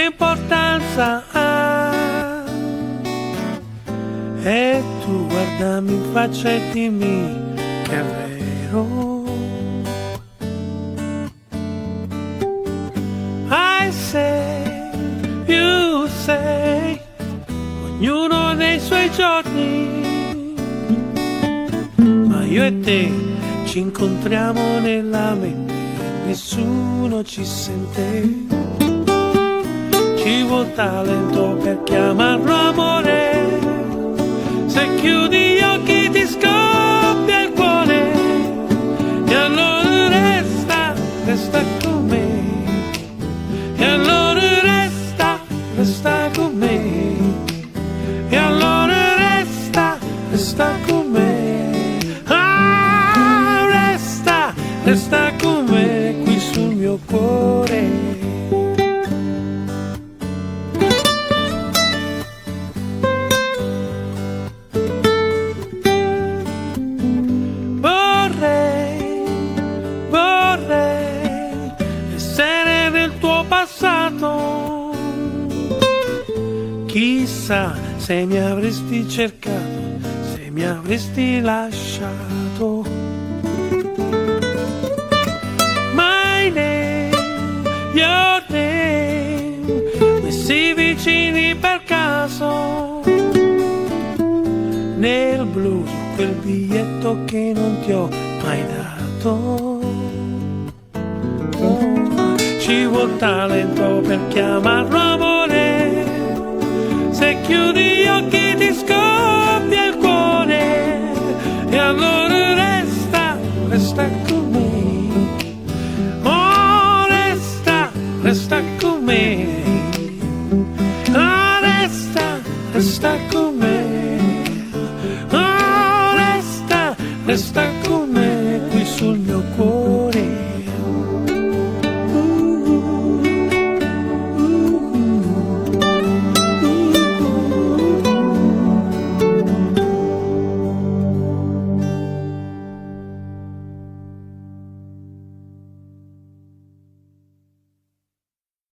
che importanza ha? E tu guardami in faccia e dimmi che è vero. I say, you say, ognuno nei suoi giorni, ma io e te ci incontriamo nella mente, nessuno ci sente. Ci vuol talento per chiamarlo amore, se chiudi gli occhi ti scoppia il cuore, e allora resta, resta con me, e allora resta, resta con me, e allora resta, resta con me, ah, resta, resta con me qui sul mio cuore. Chissà se mi avresti cercato, se mi avresti lasciato. My name, your name, messi vicini per caso, nel blu quel biglietto che non ti ho mai dato. Ci vuol talento per chiamarlo amore, se chiudi gli occhi ti scoppia il cuore, e allora resta, resta con me, oh resta, resta con me, ah resta, resta con me, oh resta, resta con me.